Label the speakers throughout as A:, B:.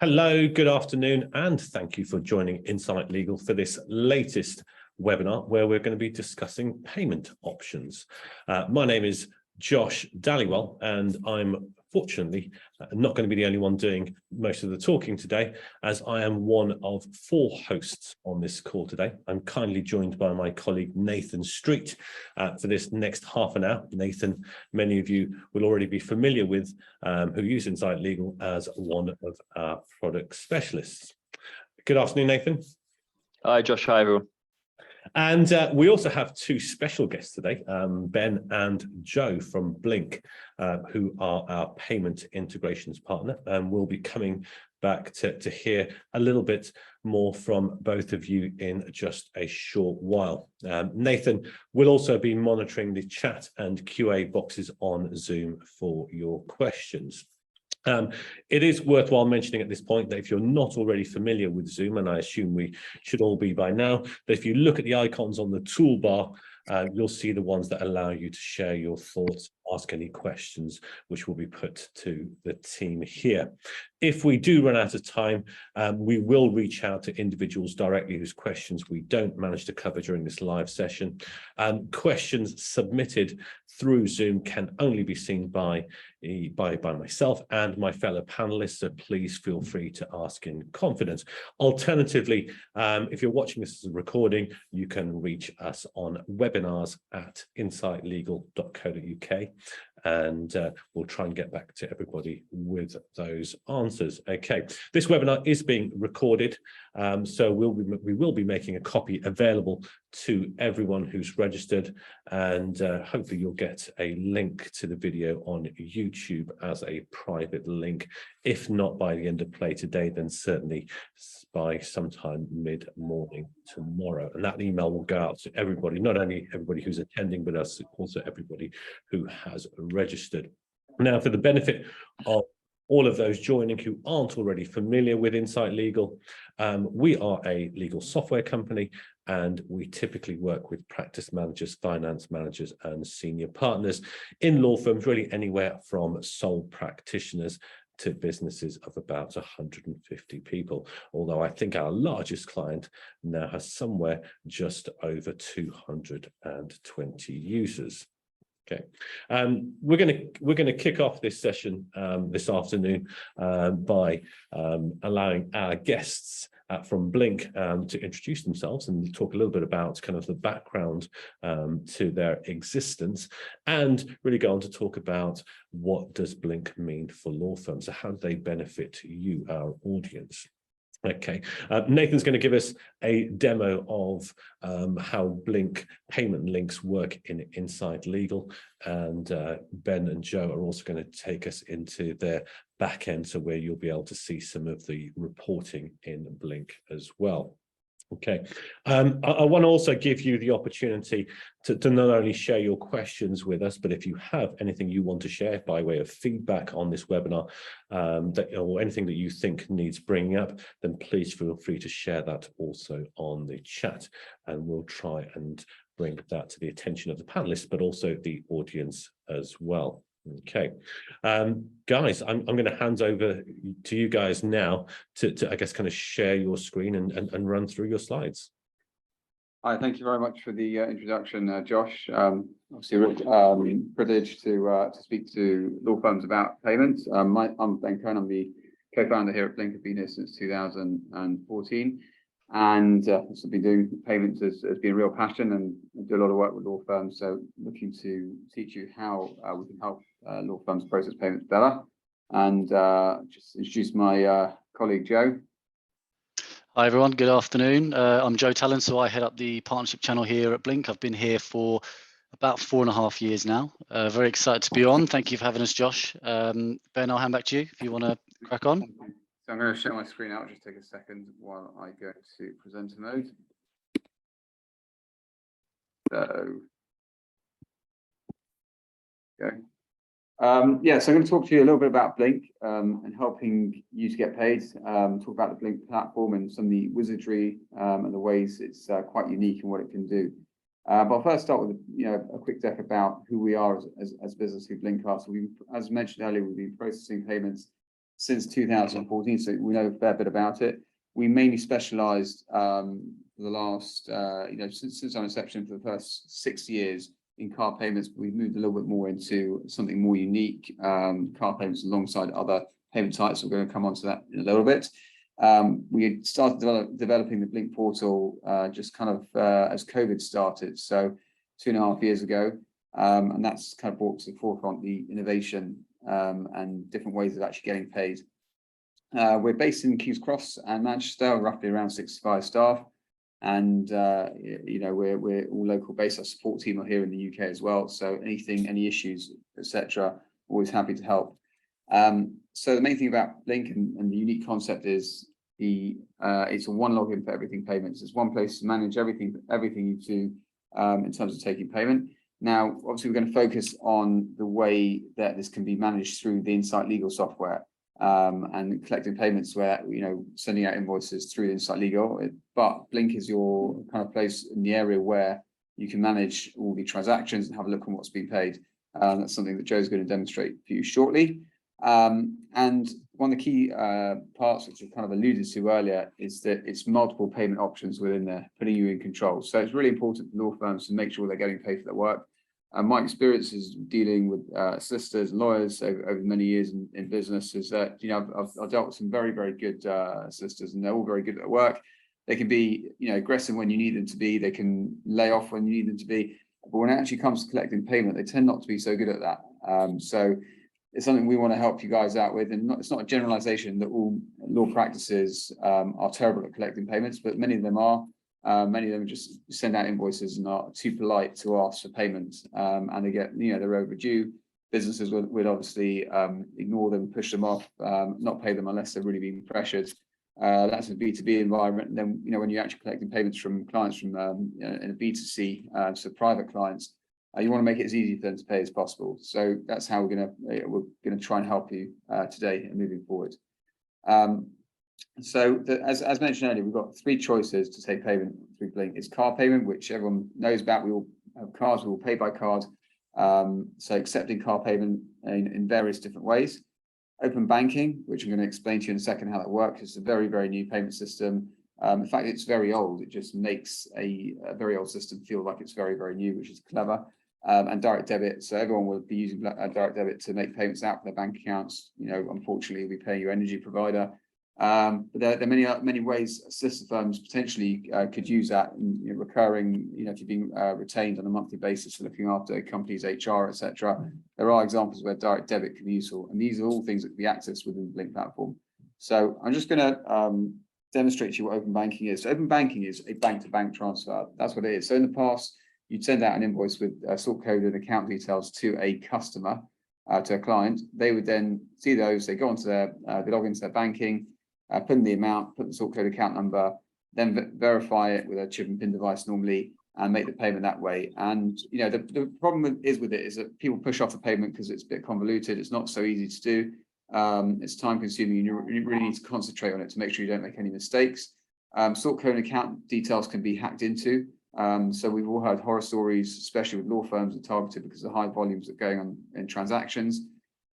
A: Hello, good afternoon, and thank you for joining Insight Legal for this latest webinar where we're going to be discussing payment options. My name is Josh Dallywell, and I'm fortunately not going to be the only one doing most of the talking today, as I am one of 4 hosts on this call today. I'm kindly joined by my colleague Nathan Street for this next half an hour. Nathan, many of you will already be familiar with, who use Insight Legal as one of our product specialists. Good afternoon, Nathan.
B: Hi, Josh. Hi, everyone.
A: And we also have 2 special guests today, Ben and Joe from Blink, who are our payment integrations partner, and we'll be coming back to hear a little bit more from both of you in just a short while. Nathan will also be monitoring the chat and QA boxes on Zoom for your questions. It is worthwhile mentioning at this point that if you're not already familiar with Zoom, and I assume we should all be by now, that if you look at the icons on the toolbar, you'll see the ones that allow you to share your thoughts, ask any questions, which will be put to the team here. If we do run out of time, we will reach out to individuals directly whose questions we don't manage to cover during this live session. Questions submitted through Zoom can only be seen by myself and my fellow panelists, so please feel free to ask in confidence. Alternatively, if you're watching this as a recording, you can reach us on webinars@insightlegal.co.uk, and we'll try and get back to everybody with those answers. Okay, this webinar is being recorded, so we will be making a copy available to everyone who's registered, and hopefully you'll get a link to the video on YouTube as a private link. If not by the end of play today, then certainly by sometime mid-morning tomorrow. And that email will go out to everybody, not only everybody who's attending, but also everybody who has registered. Now, for the benefit of all of those joining who aren't already familiar with Insight Legal, we are a legal software company, and we typically work with practice managers, finance managers, and senior partners in law firms, really anywhere from sole practitioners to businesses of about 150 people, although I think our largest client now has somewhere just over 220 users. Okay, we're going to kick off this session this afternoon by allowing our guests from Blink to introduce themselves and talk a little bit about kind of the background to their existence, and really go on to talk about what does Blink mean for law firms. So how do they benefit you, our audience? Okay, Nathan's going to give us a demo of how Blink payment links work in Insight Legal, and Ben and Joe are also going to take us into their back end, so where you'll be able to see some of the reporting in Blink as well. Okay, I want to also give you the opportunity to not only share your questions with us, but if you have anything you want to share by way of feedback on this webinar, or anything that you think needs bringing up, then please feel free to share that also on the chat, and we'll try and bring that to the attention of the panelists, but also the audience as well. Okay, guys, I'm going to hand over to you guys now to I guess kind of share your screen and run through your slides.
C: Hi, thank you very much for the introduction, Josh. Obviously, we're privileged to speak to law firms about payments. I'm Ben Cohen. I'm the co-founder here at Blink. I've been here since 2014, and also been doing payments has been a real passion, and do a lot of work with law firms. So looking to teach you how we can help law firms process payments better. And just introduce my colleague Joe.
B: Hi, everyone. Good afternoon. I'm Joe Talon, so I head up the partnership channel here at Blink. I've been here for about 4.5 years now. Very excited to be on. Thank you for having us, Josh. Ben, I'll hand back to you if you want to crack on.
C: So I'm going to share my screen out. Just take a second while I go to presenter mode. So, okay. Yeah, so I'm going to talk to you a little bit about Blink and helping you to get paid. Talk about the Blink platform and some of the wizardry and the ways it's quite unique in what it can do. But I'll first start with a quick deck about who we are as a business, who Blink are. So we, as mentioned earlier, we've been processing payments since 2014, so we know a fair bit about it. We mainly specialised for the last, since our inception, for the first 6 years in car payments. We've moved a little bit more into something more unique, car payments alongside other payment types. We're going to come on to that in a little bit. We started developing the Blink portal just kind of as COVID started, so 2.5 years ago, and that's kind of brought to the forefront the innovation and different ways of actually getting paid. We're based in King's Cross and Manchester, roughly around 65 staff, and we're all local based. Our support team are here in the UK as well, so any issues, etc., always happy to help. So the main thing about Blink and the unique concept is it's a one login for everything payments. It's one place to manage everything you do in terms of taking payment. Now, obviously, we're going to focus on the way that this can be managed through the Insight Legal software and collecting payments, where sending out invoices through Insight Legal. But Blink is your kind of place in the area where you can manage all the transactions and have a look on what's been paid. That's something that Joe's going to demonstrate for you shortly. And one of the key parts, which I kind of alluded to earlier, is that it's multiple payment options within there, putting you in control. So it's really important for law firms to make sure they're getting paid for their work. My experience is dealing with solicitors and lawyers over many years in business is that I've dealt with some very, very good solicitors, and they're all very good at their work. They can be aggressive when you need them to be. They can lay off when you need them to be. But when it actually comes to collecting payment, they tend not to be so good at that. So it's something we want to help you guys out with, and it's not a generalization that all law practices are terrible at collecting payments, but many of them are. Many of them just send out invoices and are too polite to ask for payment, and they get, they're overdue. Businesses would obviously ignore them, push them off, not pay them unless they're really being pressured. That's a B2B environment. And then, when you're actually collecting payments from clients from in a B2C, so private clients, you want to make it as easy for them to pay as possible. So that's how we're going to try and help you today and moving forward. As mentioned earlier, we've got 3 choices to take payment through Blink. It's car payment, which everyone knows about. We all have cars, we all pay by card. So accepting car payment in various different ways. Open banking, which I'm going to explain to you in a second how that works. It's a very, very new payment system. In fact, it's very old. It just makes a very old system feel like it's very, very new, which is clever. And direct debit. So everyone will be using direct debit to make payments out for their bank accounts. Unfortunately, you'll be paying your energy provider. But there are many ways solicitor firms potentially could use that in recurring, if you're being retained on a monthly basis for looking after a company's HR, etc. There are examples where direct debit can be useful, and these are all things that can be accessed within the Blink platform. So I'm just going to demonstrate to you what open banking is. So open banking is a bank-to-bank transfer. That's what it is. So in the past, you'd send out an invoice with sort code and account details to a customer, to a client. They would then see those. They go onto they log into their banking. Put in the amount, put the sort code account number, then verify it with a chip and pin device normally, and make the payment that way. And the problem is with it is that people push off the payment because it's a bit convoluted. It's not so easy to do. It's time consuming. You really need to concentrate on it to make sure you don't make any mistakes. Sort code and account details can be hacked into. So we've all heard horror stories, especially with law firms, that are targeted because of the high volumes that are going on in transactions.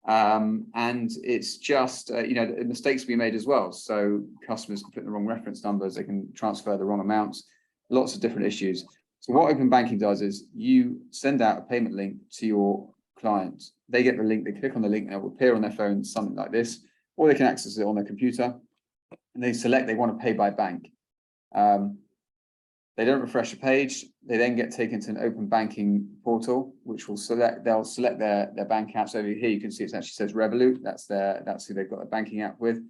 C: And it's just, mistakes be made as well. So customers can put in the wrong reference numbers, they can transfer the wrong amounts, lots of different issues. So what open banking does is you send out a payment link to your client. They get the link, they click on the link, and it will appear on their phone, something like this, or they can access it on their computer, and they select they want to pay by bank. They don't refresh the page. They then get taken to an open banking portal, which will they'll select their bank apps. Over here, you can see it actually says Revolut. That's who they've got a banking app with.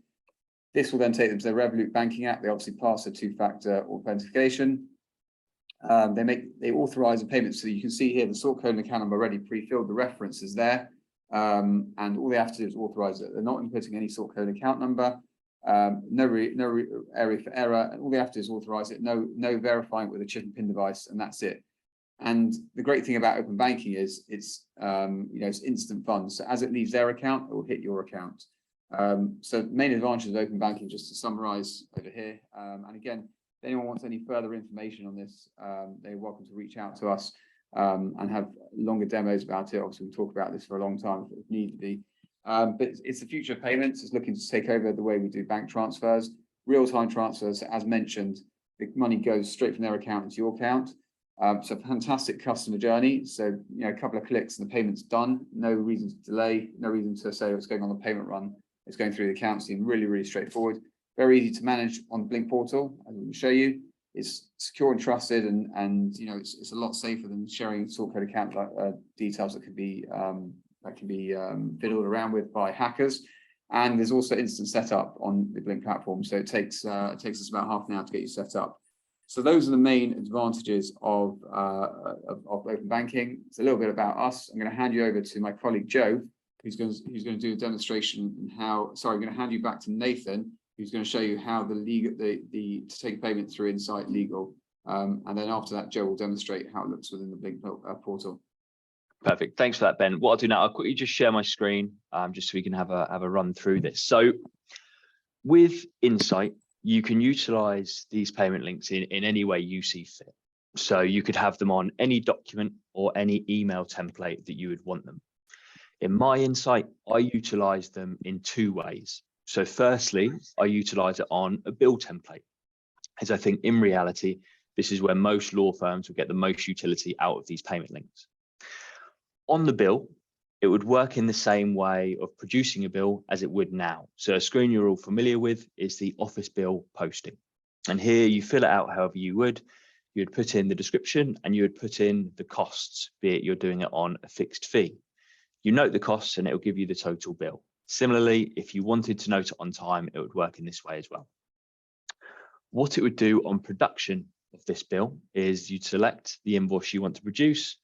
C: This will then take them to their Revolut banking app. They obviously pass a 2-factor authentication. They authorize a payment. So you can see here the sort code and account number already pre-filled. The reference is there. And all they have to do is authorize it. They're not inputting any sort code account number. No area for error, and all they have to do is authorize it. No verifying it with a chip and pin device, and that's it. And the great thing about open banking is it's instant funds. So as it leaves their account, it will hit your account. So main advantages of open banking, just to summarize over here. And again, if anyone wants any further information on this, they're welcome to reach out to us and have longer demos about it. Obviously, we'll talk about this for a long time if need be. But it's the future of payments. It's looking to take over the way we do bank transfers, real-time transfers. As mentioned, the money goes straight from their account into your account. So fantastic customer journey. So, a couple of clicks and the payment's done. No reason to delay, no reason to say what's going on the payment run. It's going through the account team, really, really straightforward. Very easy to manage on the Blink portal, as we will show you. It's secure and trusted, and it's a lot safer than sharing sort code account details that can be fiddled around with by hackers. And there's also instant setup on the Blink platform, so it takes us about half an hour to get you set up. So those are the main advantages of open banking. It's a little bit about us. I'm going to hand you over to my colleague Joe, who's going to do a demonstration and how. Sorry, I'm going to hand you back to Nathan, who's going to show you how to take payment through Insight Legal. And then after that, Joe will demonstrate how it looks within the Blink portal.
D: Perfect. Thanks for that, Ben. What I'll do now, I'll quickly just share my screen, just so we can have a run through this. So with Insight, you can utilize these payment links in any way you see fit. So you could have them on any document or any email template that you would want them. In my Insight, I utilize them in two ways. So firstly, I utilize it on a bill template, as I think in reality, this is where most law firms will get the most utility out of these payment links. On the bill, it would work in the same way of producing a bill as it would now. So a screen you're all familiar with is the office bill posting. And here you fill it out however you would. You'd put in the description and you would put in the costs, be it you're doing it on a fixed fee. You note the costs and it will give you the total bill. Similarly, if you wanted to note it on time, it would work in this way as well. What it would do on production of this bill is you'd select the invoice you want to produce,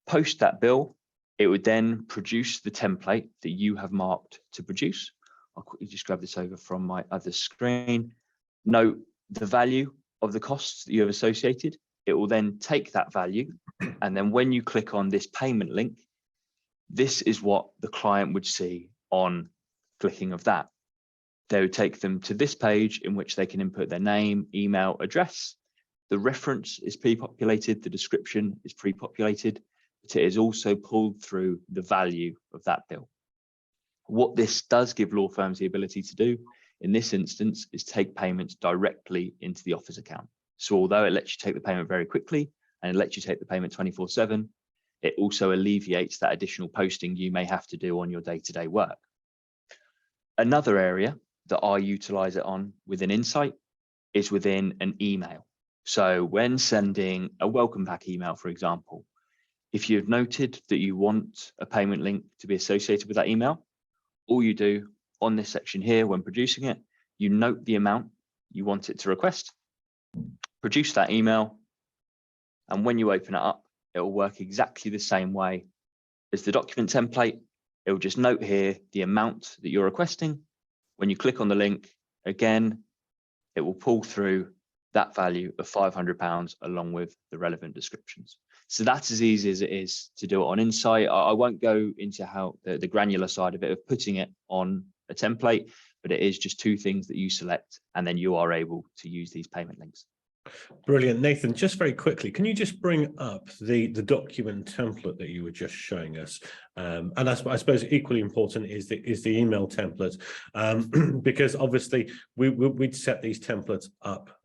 D: post that bill. It would then produce the template that you have marked to produce. I'll quickly just grab this over from my other screen. Note the value of the costs that you have associated. It will then take that value. And then when you click on this payment link, this is what the client would see on clicking of that. They would take them to this page in which they can input their name, email, address. The reference is pre-populated, the description is pre-populated, but it is also pulled through the value of that bill. What this does give law firms the ability to do in this instance is take payments directly into the office account. So although it lets you take the payment very quickly and it lets you take the payment 24/7, it also alleviates that additional posting you may have to do on your day-to-day work. Another area that I utilize it on within Insight is within an email. So when sending a welcome pack email, for example, if you've noted that you want a payment link to be associated with that email, all you do on this section here when producing it, you note the amount you want it to request, produce that email, and when you open it up, it will work exactly the same way as the document template. It will just note here the amount that you're requesting. When you click on the link, again, it will pull through that value of £500 along with the relevant descriptions. So that's as easy as it is to do it on Insight. I won't go into how the granular side of it, of putting it on a template, but it is just two things that you select and then you are able to use these payment links.
A: Brilliant. Nathan, just very quickly, can you just bring up the document template that you were just showing us? And I suppose equally important is the email template, because obviously we'd set these templates up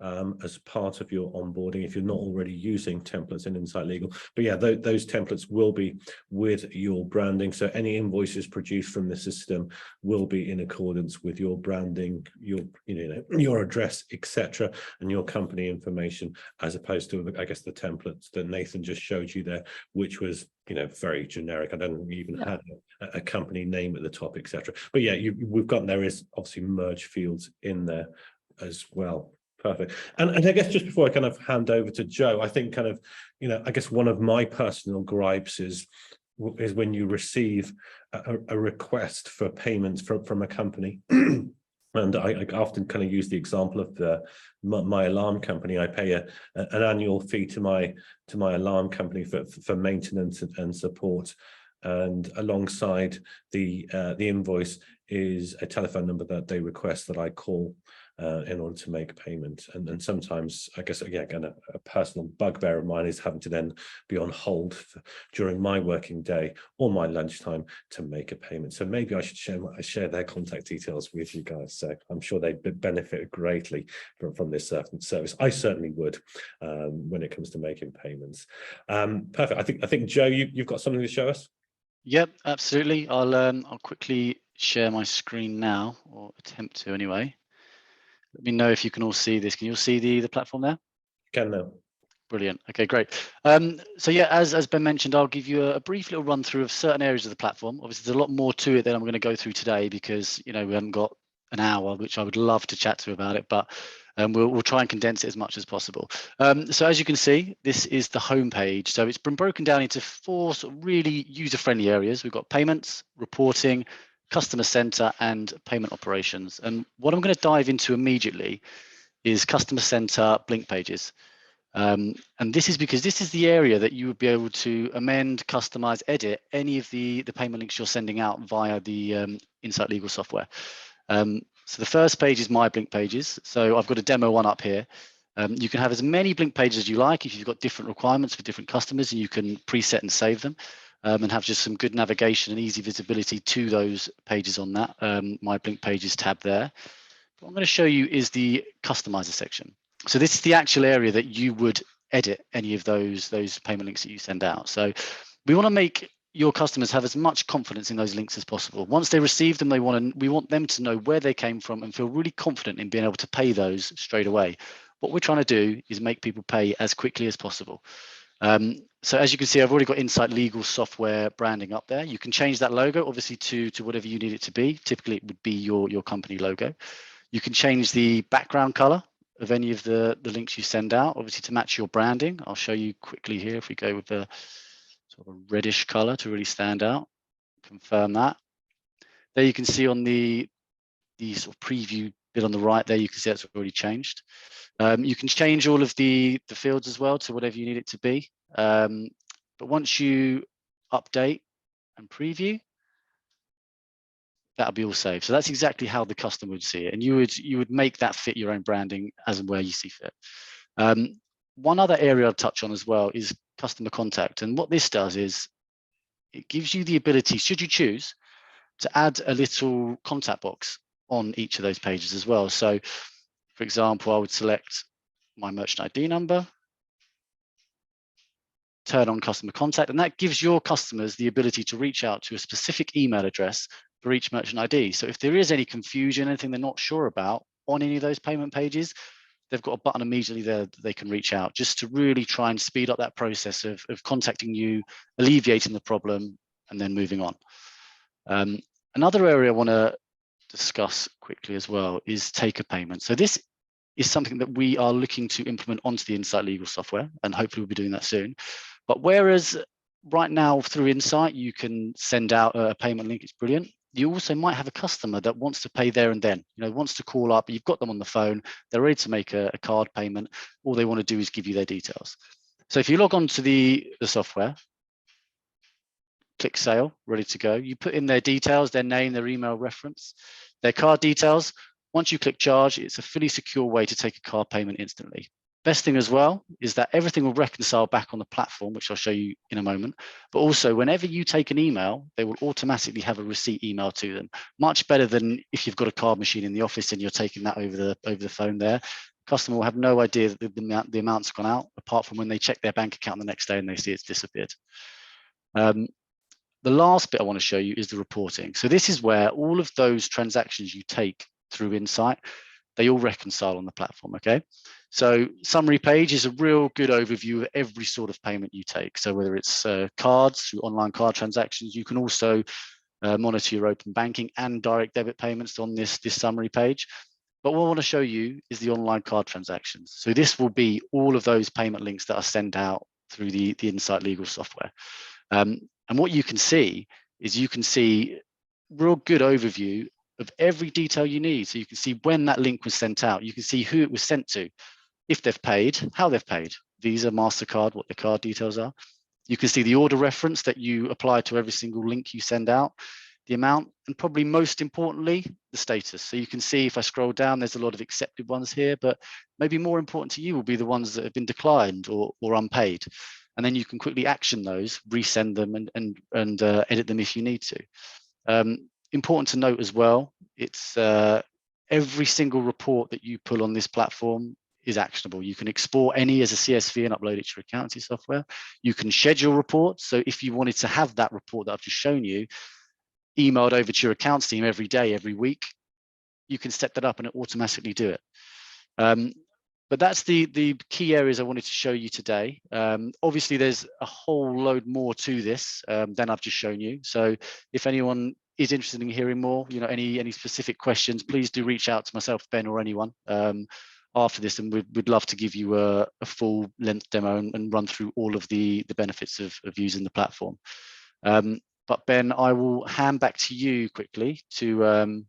A: as part of your onboarding if you're not already using templates in Insight Legal. But yeah, those templates will be with your branding. So any invoices produced from the system will be in accordance with your branding, your address, etc., and your company information, as opposed to, I guess, the templates that Nathan just showed you there, which was very generic. I don't even have a company name at the top, etc. But yeah, we've got, there is obviously merge fields in there as well. Perfect. And I guess just before I kind of hand over to Joe, I think kind of, I guess one of my personal gripes is when you receive a request for payments from a company. And I often kind of use the example of my alarm company. I pay an annual fee to my alarm company for maintenance and support, and alongside the invoice is a telephone number that they request that I call. in order to make payment. And sometimes, I guess, again, a personal bugbear of mine is having to then be on hold during my working day or my lunchtime to make a payment. So maybe I should share their contact details with you guys. So I'm sure they benefit greatly from this service. I certainly would when it comes to making payments. Perfect. I think Joe, you've got something to show us.
B: Yep, absolutely. I'll quickly share my screen now, or attempt to anyway. Let me know if you can all see this. Can you all see the platform there?
A: Can now.
B: Brilliant. Okay, great. So yeah, as Ben mentioned, I'll give you a brief little run through of certain areas of the platform. Obviously, there's a lot more to it than I'm going to go through today because we haven't got an hour, which I would love to chat to about it, but we'll try and condense it as much as possible. So as you can see, this is the home page. So it's been broken down into 4 sort of really user-friendly areas. We've got payments, reporting, customer center, and payment operations. And what I'm going to dive into immediately is customer center Blink pages. And this is because this is the area that you would be able to amend, customize, edit any of the payment links you're sending out via the Insight Legal software. So the first page is my Blink pages. So I've got a demo one up here. You can have as many Blink pages as you like if you've got different requirements for different customers, and you can preset and save them and have just some good navigation and easy visibility to those pages on that my Blink pages tab there. What I'm going to show you is the customizer section. So this is the actual area that you would edit any of those payment links that you send out. So we want to make your customers have as much confidence in those links as possible. Once they receive them, we want them to know where they came from and feel really confident in being able to pay those straight away. What we're trying to do is make people pay as quickly as possible. So as you can see, I've already got Insight Legal software branding up there. You can change that logo, obviously, to whatever you need it to be. Typically, it would be your company logo. You can change the background color of any of the links you send out, obviously to match your branding. I'll show you quickly here if we go with the sort of a reddish color to really stand out. Confirm that. There you can see on the sort of preview bit on the right there, you can see that's already changed. You can change all of the fields as well to whatever you need it to be. But once you update and preview, that'll be all saved. So that's exactly how the customer would see it, and you would make that fit your own branding as and where you see fit. One other area I'll touch on as well is customer contact, and what this does is it gives you the ability, should you choose, to add a little contact box on each of those pages as well. So, for example, I would select my merchant ID number, turn on customer contact, and that gives your customers the ability to reach out to a specific email address for each merchant ID. So if there is any confusion, anything they're not sure about on any of those payment pages, they've got a button immediately there that they can reach out, just to really try and speed up that process of contacting you, alleviating the problem, and then moving on. Another area I want to discuss quickly as well is take a payment. So this is something that we are looking to implement onto the Insight Legal software, and hopefully we'll be doing that soon. But whereas right now through Insight, you can send out a payment link, it's brilliant. You also might have a customer that wants to pay there and then, wants to call up, you've got them on the phone, they're ready to make a card payment. All they want to do is give you their details. So if you log on to the software, click sale, ready to go. You put in their details, their name, their email reference, their card details. Once you click charge, it's a fully secure way to take a card payment instantly. Best thing as well is that everything will reconcile back on the platform, which I'll show you in a moment. But also, whenever you take an email, they will automatically have a receipt email to them. Much better than if you've got a card machine in the office and you're taking that over the phone there. Customer will have no idea that the amount's gone out, apart from when they check their bank account the next day and they see it's disappeared. The last bit I want to show you is the reporting. So this is where all of those transactions you take through Insight, they all reconcile on the platform, okay? So summary page is a real good overview of every sort of payment you take. So whether it's cards, through online card transactions, you can also monitor your open banking and direct debit payments on this summary page. But what I want to show you is the online card transactions. So this will be all of those payment links that are sent out through the Insight Legal software. And what you can see is you can see real good overview of every detail you need. So you can see when that link was sent out. You can see who it was sent to, if they've paid, how they've paid, Visa, MasterCard, what the card details are. You can see the order reference that you apply to every single link you send out. the amount, and probably most importantly, the status. So you can see if I scroll down, there's a lot of accepted ones here, but maybe more important to you will be the ones that have been declined or unpaid. And then you can quickly action those, resend them and edit them if you need to. Important to note as well, it's every single report that you pull on this platform is actionable. You can export any as a CSV and upload it to your accounting software. You can schedule reports. So if you wanted to have that report that I've just shown you emailed over to your accounts team every day, every week, you can set that up and it automatically do it. But that's the key areas I wanted to show you today. Obviously, there's a whole load more to this than I've just shown you. So if anyone is interested in hearing more, any specific questions, please do reach out to myself, Ben, or anyone after this, and we'd love to give you a full length demo and run through all of the benefits of using the platform. But Ben, I will hand back to you quickly to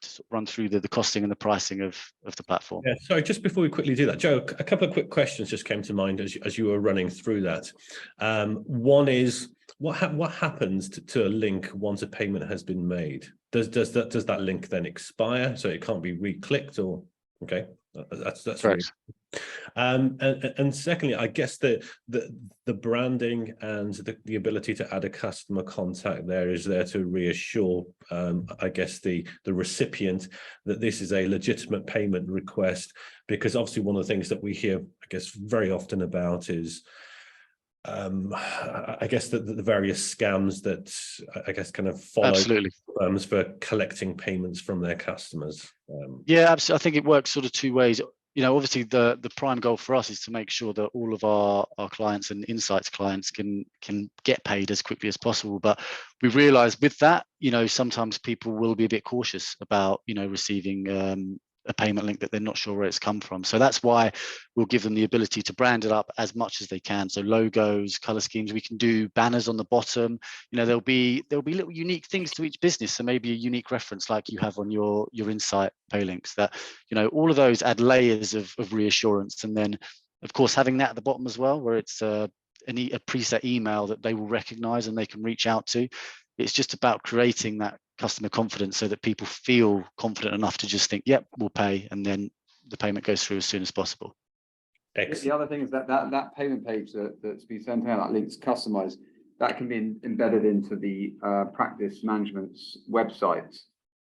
B: sort of run through the costing and the pricing of the platform.
A: Yeah, sorry, just before we quickly do that, Joe, a couple of quick questions just came to mind as you were running through that. One is, what happens to a link once a payment has been made? Does that link then expire, so it can't be re-clicked, or okay? That's
B: Correct.
A: Really, and secondly, I guess the branding and the ability to add a customer contact there is there to reassure, I guess, the recipient that this is a legitimate payment request, because obviously one of the things that we hear, I guess, very often about is I guess the various scams that I guess kind of follow
B: Absolutely.
A: firms for collecting payments from their customers.
B: Yeah, absolutely. I think it works sort of two ways. Obviously the prime goal for us is to make sure that all of our clients and insights clients can get paid as quickly as possible. But we realize with that, sometimes people will be a bit cautious about, receiving a payment link that they're not sure where it's come from. So that's why we'll give them the ability to brand it up as much as they can. So logos, color schemes, we can do banners on the bottom. There'll be little unique things to each business. So maybe a unique reference like you have on your insight pay links that, all of those add layers of reassurance. And then of course, having that at the bottom as well, where it's a preset email that they will recognize and they can reach out to. It's just about creating that customer confidence so that people feel confident enough to just think, yep, we'll pay, and then the payment goes through as soon as possible.
A: Excellent.
C: The other thing is that payment page that's been sent out, that link's customized, that can be embedded into the practice management's website.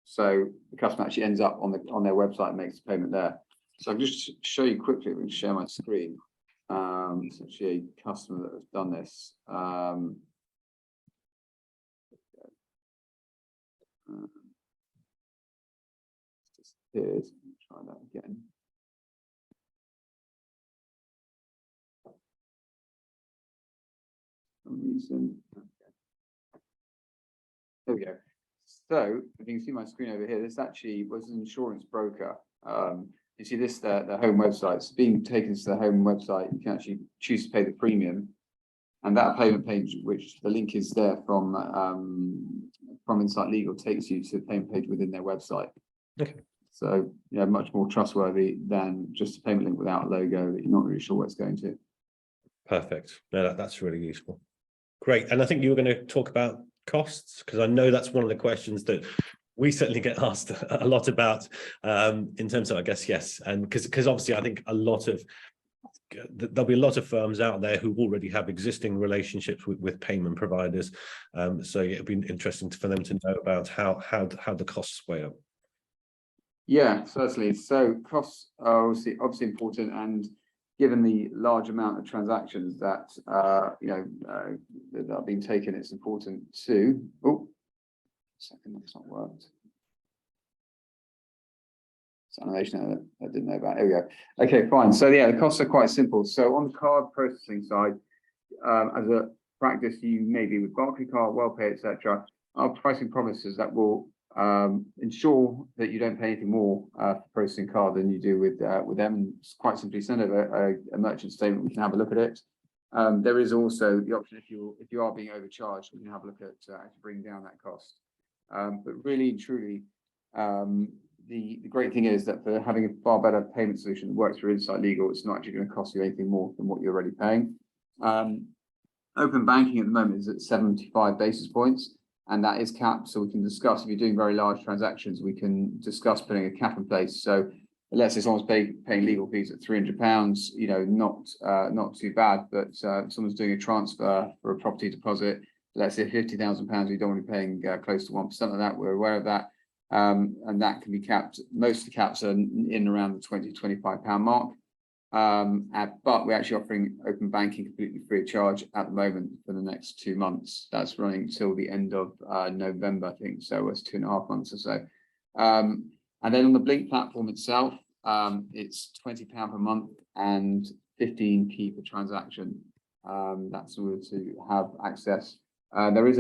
C: So the customer actually ends up on their website and makes the payment there. So I'll just show you quickly, we can share my screen. It's actually a customer that has done this. Disappears. Try that again. For some reason. Okay. There we go. So if you can see my screen over here, this actually was an insurance broker. You see this, the home website. It's being taken to the home website. You can actually choose to pay the premium, and that payment page, which the link is there from Insight Legal, takes you to the payment page within their website.
A: Okay.
C: So yeah, much more trustworthy than just a payment link without a logo that you're not really sure where it's going to.
A: Perfect. No, that's really useful. Great. And I think you were going to talk about costs, because I know that's one of the questions that we certainly get asked a lot about in terms of, I guess, yes. And because obviously I think there'll be a lot of firms out there who already have existing relationships with payment providers. So it'd be interesting for them to know about how the costs weigh up.
C: Yeah, certainly. So costs are obviously important, and given the large amount of transactions that that are being taken, it's important to. Oh, second, that's not worked. It's animation I didn't know about. Here we go. Okay, fine. So yeah, the costs are quite simple. So on the card processing side, as a practice, you maybe with Barclaycard, WellPay, etc. Our pricing promises that will ensure that you don't pay anything more for processing card than you do with them. And it's quite simply send over a merchant statement. We can have a look at it. There is also the option if you are being overcharged, we can have a look at actually bringing down that cost. But really and truly, the great thing is that for having a far better payment solution that works for Insight Legal, it's not actually going to cost you anything more than what you're already paying. Open banking at the moment is at 75 basis points. and that is capped. So we can discuss, if you're doing very large transactions, we can discuss putting a cap in place. So let's say someone's paying legal fees at £300, you know, not too bad, but if someone's doing a transfer for a property deposit, let's say £50,000, we don't want to be paying close to 1% of that. We're aware of that. And that can be capped. Most of the caps are in around the £20–25 mark. But we're actually offering open banking completely free of charge at the moment for the next 2 months. That's running till the end of November, I think. So it's 2.5 months or so. And then on the Blink platform itself, it's £20 per month and 15p per transaction. That's in order to have access. There is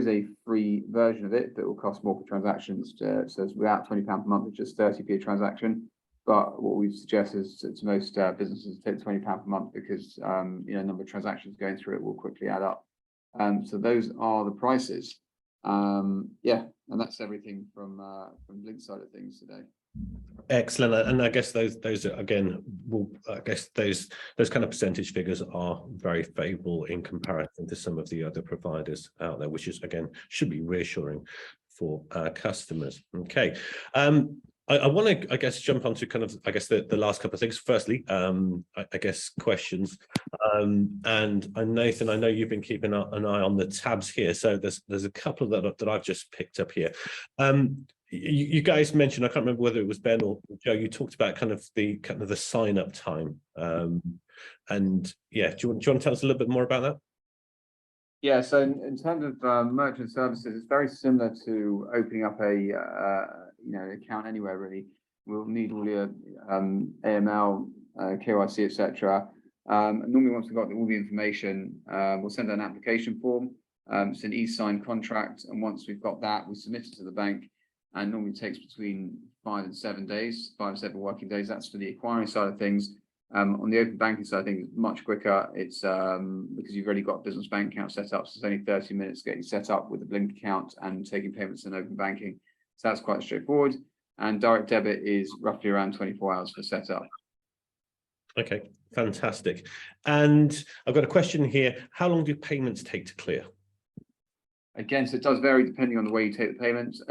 C: a free version of it that will cost more per transactions. So it's without £20 per month, it's just 30p a transaction. But what we suggest is to most businesses take £20 per month because you know, number of transactions going through it will quickly add up. So those are the prices. Yeah, and that's everything from Blink's side of things today.
A: Excellent, and I guess those again will, I guess those kind of percentage figures are very favourable in comparison to some of the other providers out there, which is again should be reassuring for our customers. Okay. I want to, I guess, jump onto kind of, I guess, the last couple of things. Firstly, I guess questions, and Nathan, I know you've been keeping an eye on the tabs here, so there's a couple that I've just picked up here. You guys mentioned, I can't remember whether it was Ben or Joe, you talked about kind of the sign up time, and yeah, do you want to tell us a little bit more about that?
C: Yeah, so in terms of merchant services, it's very similar to opening up a you know, account anywhere really. We'll need all your AML, KYC, etc. Normally, once we've got all the information, we'll send out an application form. It's an e-sign contract, and once we've got that, we submit it to the bank, and normally takes between 5 and 7 days, 5 to 7 working days. That's for the acquiring side of things. On the open banking side, I think it's much quicker. It's because you've already got a business bank account set up, so it's only 30 minutes getting set up with a Blink account and taking payments in open banking. So that's quite straightforward. And direct debit is roughly around 24 hours for setup.
A: Okay, fantastic. And I've got a question here. How long do payments take to clear?
C: Again, so it does vary depending on the way you take the payments.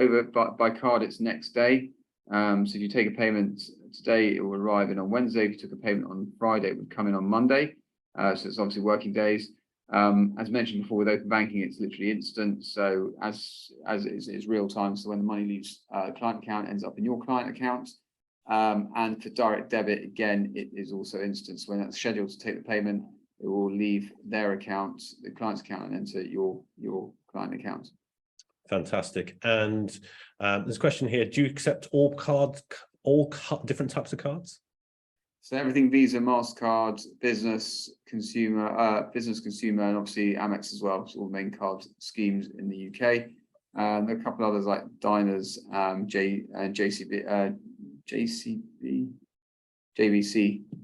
C: By card, it's next day. So if you take a payment today, it will arrive in on Wednesday. If you took a payment on Friday, it would come in on Monday. So it's obviously working days. As mentioned before, with open banking, it's literally instant. So as it's real time. So when the money leaves client account, ends up in your client account. And for direct debit, again, it is also instant. So when that's scheduled to take the payment, it will leave their account, the client's account, and enter your client account.
A: Fantastic. And there's a question here: do you accept all cards, different types of cards?
C: So everything Visa, MasterCard, business, consumer, and obviously Amex as well. So all the main card schemes in the UK. There are a couple others like Diners, JVC,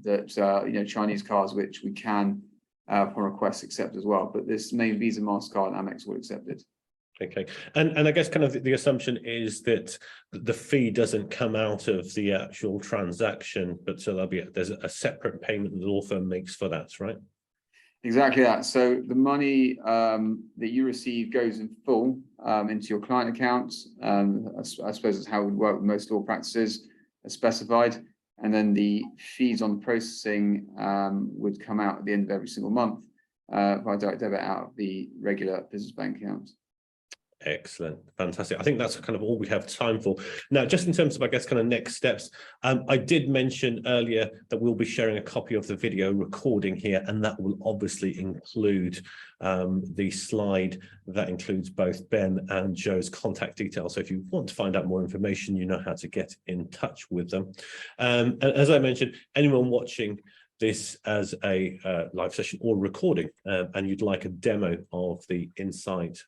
C: that you know, Chinese cards which we can upon request accept as well. But this main Visa, MasterCard, and Amex will accept it.
A: Okay, and I guess kind of the assumption is that the fee doesn't come out of the actual transaction, but so there's a separate payment that the law firm makes for that, right?
C: Exactly that. So the money that you receive goes in full into your client account. I suppose that's how it would work with most law practices as specified. And then the fees on processing would come out at the end of every single month by direct debit out of the regular business bank account.
A: Excellent, fantastic. I think that's kind of all we have time for now. Just in terms of, I guess, kind of next steps, I did mention earlier that we'll be sharing a copy of the video recording here, and that will obviously include the slide that includes both Ben and Joe's contact details. So if you want to find out more information, you know how to get in touch with them. And as I mentioned, anyone watching this as a live session or recording, and you'd like a demo of the Insight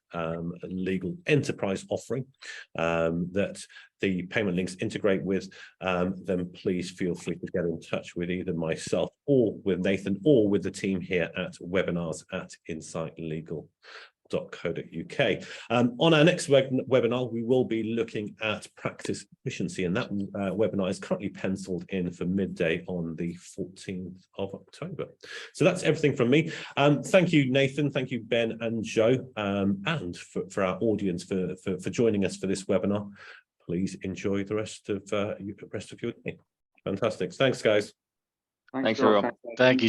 A: legal enterprise offering that the payment links integrate with, then please feel free to get in touch with either myself or with Nathan or with the team here at webinars@insightlegal.com. law.co.uk. On our next webinar, we will be looking at practice efficiency, and that webinar is currently penciled in for midday on the 14th of October. So that's everything from me. Thank you, Nathan. Thank you, Ben and Joe, and for our audience for joining us for this webinar. Please enjoy the rest of your day. Fantastic. Thanks, guys.
C: Thanks,
D: everyone.
C: Josh.
B: Thank you.